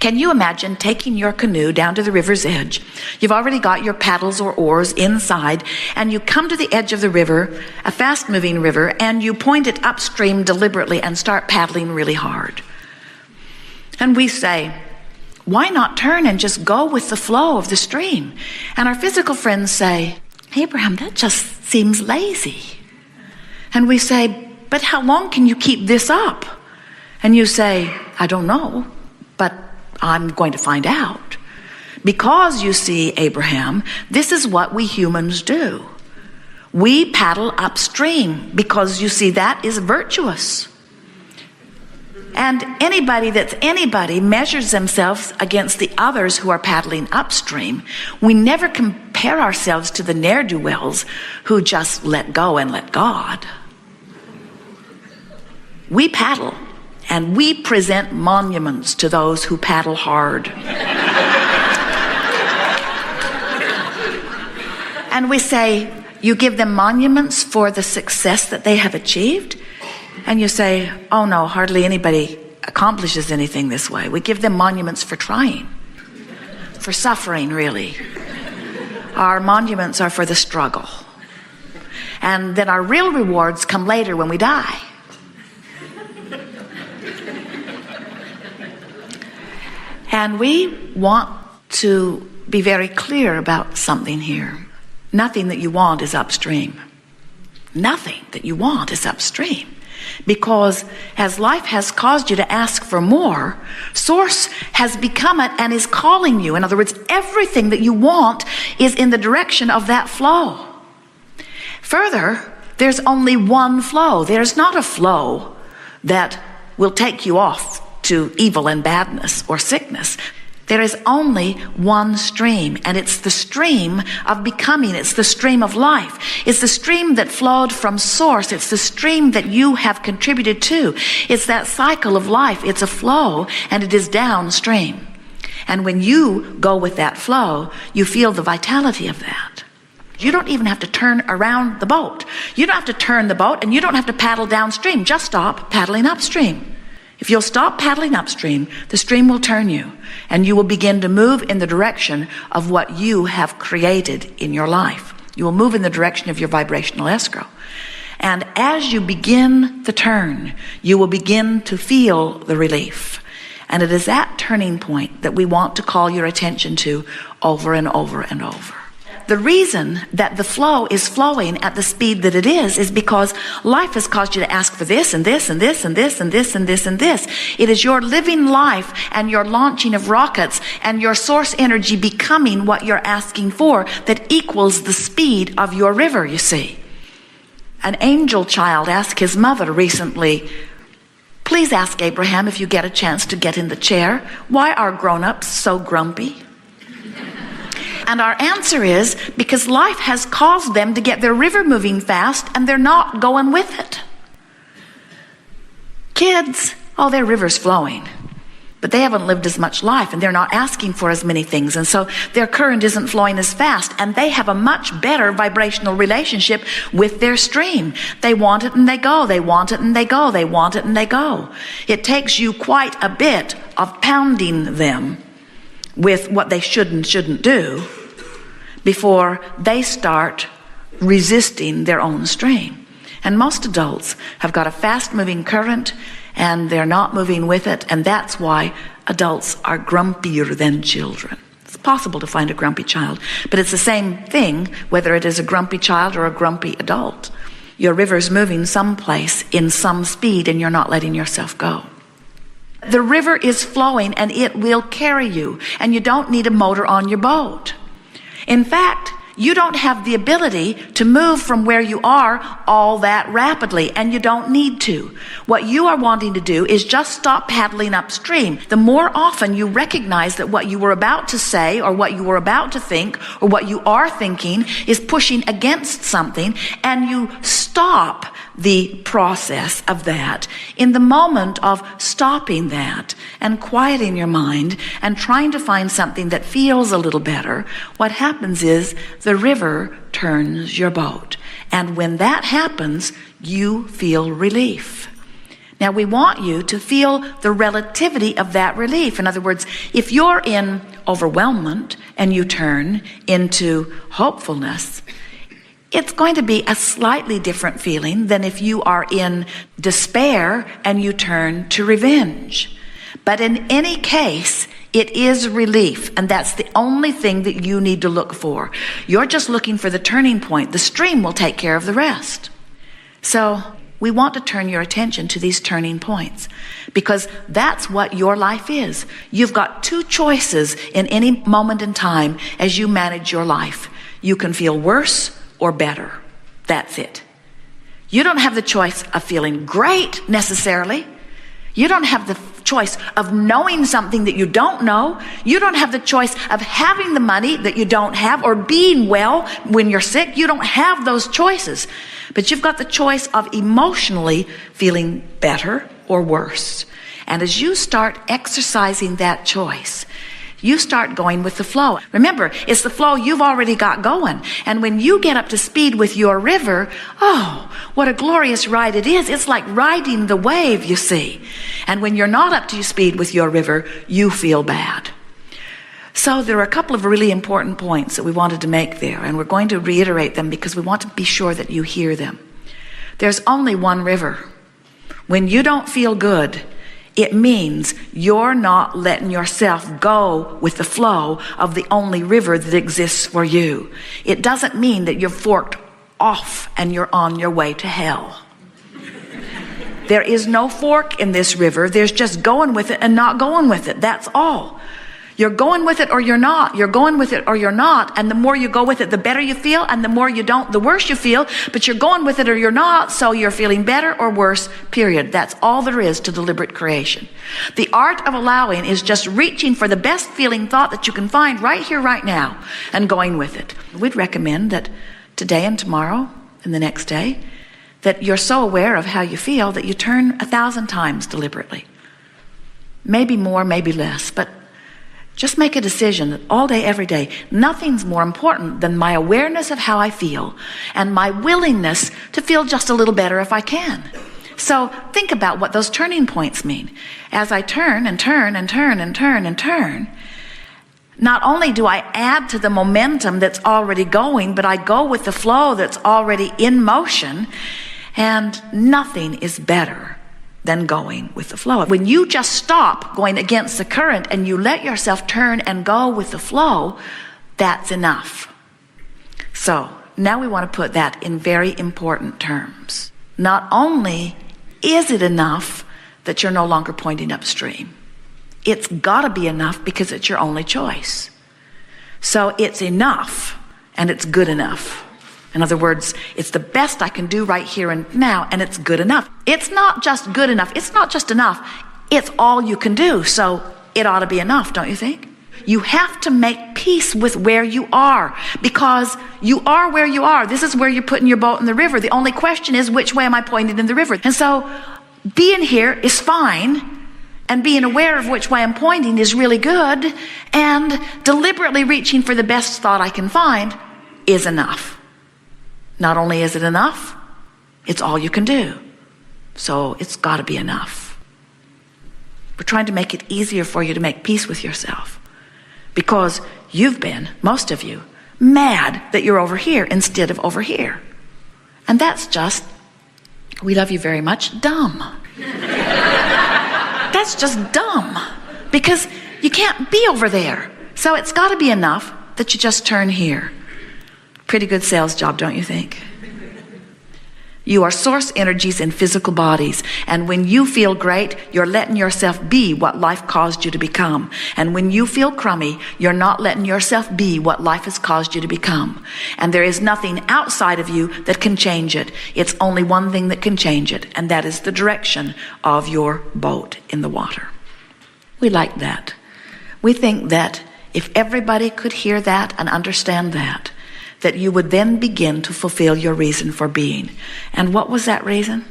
Can you imagine taking your canoe down to the river's edge? You've already got your paddles or oars inside, and you come to the edge of the river, a fast-moving river, and you point it upstream deliberately and start paddling really hard. And we say, why not turn and just go with the flow of the stream? And our physical friends say, Abraham, that just seems lazy. And we say, but how long can you keep this up? And you say, I don't know, but I'm going to find out. Because you see, Abraham, this is what we humans do. We paddle upstream because you see that is virtuous. And anybody that's anybody measures themselves against the others who are paddling upstream. We never compare ourselves to the ne'er-do-wells who just let go and let God. We paddle, and we present monuments to those who paddle hard. And we say, you give them monuments for the success that they have achieved? And you say, oh no, hardly anybody accomplishes anything this way. We give them monuments for trying, for suffering, really. Our monuments are for the struggle. And then our real rewards come later when we die. And we want to be very clear about something here. Nothing that you want is upstream. Nothing that you want is upstream. Because as life has caused you to ask for more, Source has become it and is calling you. In other words, everything that you want is in the direction of that flow. Further, there's only one flow. There's not a flow that will take you off to evil and badness or sickness. There is only one stream, and it's the stream of becoming. It's the stream of life. It's the stream that flowed from Source. It's the stream that you have contributed to. It's that cycle of life. It's a flow, and it is downstream. And when you go with that flow, you feel the vitality of that. You don't even have to turn around the boat. You don't have to turn the boat, and you don't have to paddle downstream. Just stop paddling upstream. If you'll stop paddling upstream, the stream will turn you, and you will begin to move in the direction of what you have created in your life. You will move in the direction of your vibrational escrow. And as you begin the turn, you will begin to feel the relief. And it is that turning point that we want to call your attention to over and over and over. The reason that the flow is flowing at the speed that it is because life has caused you to ask for this and this and this and this and this and this and this. It is your living life and your launching of rockets and your source energy becoming what you're asking for that equals the speed of your river, you see. An angel child asked his mother recently, please ask Abraham if you get a chance to get in the chair, why are grown-ups so grumpy? And our answer is because life has caused them to get their river moving fast and they're not going with it. Kids, oh, their river's flowing, but they haven't lived as much life and they're not asking for as many things. And so their current isn't flowing as fast and they have a much better vibrational relationship with their stream. They want it and they go. They want it and they go. They want it and they go. It takes you quite a bit of pounding them with what they should and shouldn't do before they start resisting their own stream. And most adults have got a fast-moving current and they're not moving with it, and that's why adults are grumpier than children. It's possible to find a grumpy child, but it's the same thing whether it is a grumpy child or a grumpy adult. Your river's moving someplace in some speed and you're not letting yourself go. The river is flowing and it will carry you, and you don't need a motor on your boat. In fact, you don't have the ability to move from where you are all that rapidly, and you don't need to. What you are wanting to do is just stop paddling upstream. The more often you recognize that what you were about to say or what you were about to think or what you are thinking is pushing against something, and you stop the process of that in the moment of stopping that and quieting your mind and trying to find something that feels a little better, what happens is the river turns your boat. And when that happens, you feel relief. Now, we want you to feel the relativity of that relief. In other words, if you're in overwhelmment and you turn into hopefulness, it's going to be a slightly different feeling than if you are in despair and you turn to revenge. But in any case, it is relief, and that's the only thing that you need to look for. You're just looking for the turning point. The stream will take care of the rest. So we want to turn your attention to these turning points, because that's what your life is. You've got two choices in any moment in time as you manage your life. You can feel worse or better. That's it. You don't have the choice of feeling great necessarily. You don't have the choice of knowing something that you don't know. You don't have the choice of having the money that you don't have or being well when you're sick. You don't have those choices. But you've got the choice of emotionally feeling better or worse. And as you start exercising that choice, you start going with the flow. Remember, it's the flow you've already got going. And when you get up to speed with your river, oh, what a glorious ride it is. It's like riding the wave, you see. And when you're not up to speed with your river, you feel bad. So there are a couple of really important points that we wanted to make there, and we're going to reiterate them because we want to be sure that you hear them. There's only one river. When you don't feel good, it means you're not letting yourself go with the flow of the only river that exists for you. It doesn't mean that you're forked off and you're on your way to hell. There is no fork in this river. There's just going with it and not going with it. That's all. You're going with it or you're not. You're going with it or you're not. And the more you go with it, the better you feel. And the more you don't, the worse you feel. But you're going with it or you're not. So you're feeling better or worse, period. That's all there is to deliberate creation. The art of allowing is just reaching for the best feeling thought that you can find right here, right now, and going with it. We'd recommend that today and tomorrow and the next day, that you're so aware of how you feel that you turn 1,000 times deliberately. Maybe more, maybe less, but just make a decision that all day, every day, nothing's more important than my awareness of how I feel and my willingness to feel just a little better if I can. So think about what those turning points mean. As I turn and turn and turn and turn and turn, not only do I add to the momentum that's already going, but I go with the flow that's already in motion, and nothing is better than going with the flow. When you just stop going against the current and you let yourself turn and go with the flow, that's enough. So now we want to put that in very important terms. Not only is it enough that you're no longer pointing upstream, it's got to be enough because it's your only choice. So it's enough, and it's good enough. In other words, it's the best I can do right here and now, and it's good enough. It's not just good enough. It's not just enough. It's all you can do, so it ought to be enough, don't you think? You have to make peace with where you are, because you are where you are. This is where you're putting your boat in the river. The only question is, which way am I pointed in the river? And so being here is fine, and being aware of which way I'm pointing is really good, and deliberately reaching for the best thought I can find is enough. Not only is it enough, it's all you can do. So it's got to be enough. We're trying to make it easier for you to make peace with yourself, because you've been, most of you, mad that you're over here instead of over here. And that's just, we love you very much, dumb. That's just dumb, because you can't be over there. So it's got to be enough that you just turn here. Pretty good sales job, don't you think? You are source energies in physical bodies. And when you feel great, you're letting yourself be what life caused you to become. And when you feel crummy, you're not letting yourself be what life has caused you to become. And there is nothing outside of you that can change it. It's only one thing that can change it, and that is the direction of your boat in the water. We like that. We think that if everybody could hear that and understand that you would then begin to fulfill your reason for being. And what was that reason?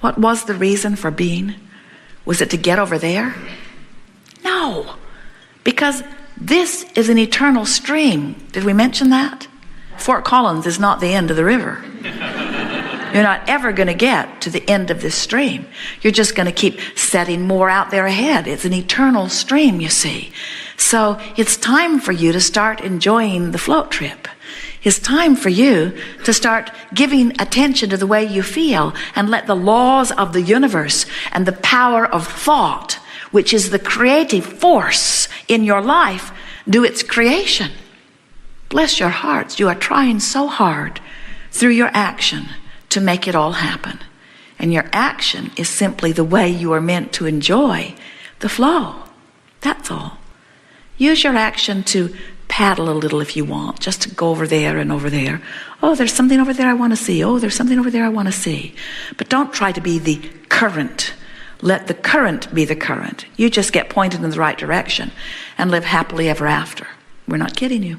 What was the reason for being? Was it to get over there? No, because this is an eternal stream. Did we mention that? Fort Collins is not the end of the river. You're not ever going to get to the end of this stream. You're just going to keep setting more out there ahead. It's an eternal stream, you see. So it's time for you to start enjoying the float trip. It's time for you to start giving attention to the way you feel and let the laws of the universe and the power of thought, which is the creative force in your life, do its creation. Bless your hearts. You are trying so hard through your action to make it all happen. And your action is simply the way you are meant to enjoy the flow. That's all. Use your action to paddle a little if you want, just to go over there and over there. Oh, there's something over there I want to see. Oh, there's something over there I want to see. But don't try to be the current. Let the current be the current. You just get pointed in the right direction and live happily ever after. We're not kidding you.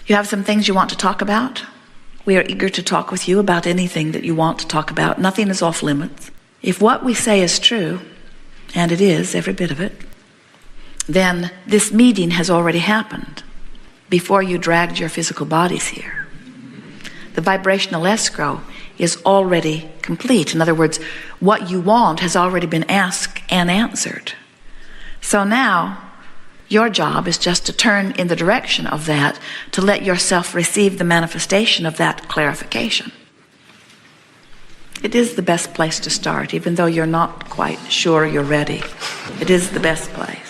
You have some things you want to talk about? We are eager to talk with you about anything that you want to talk about. Nothing is off limits. If what we say is true, and it is, every bit of it, then this meeting has already happened before you dragged your physical bodies here. The vibrational escrow is already complete. In other words, what you want has already been asked and answered. So now, your job is just to turn in the direction of that, to let yourself receive the manifestation of that clarification. It is the best place to start, even though you're not quite sure you're ready. It is the best place.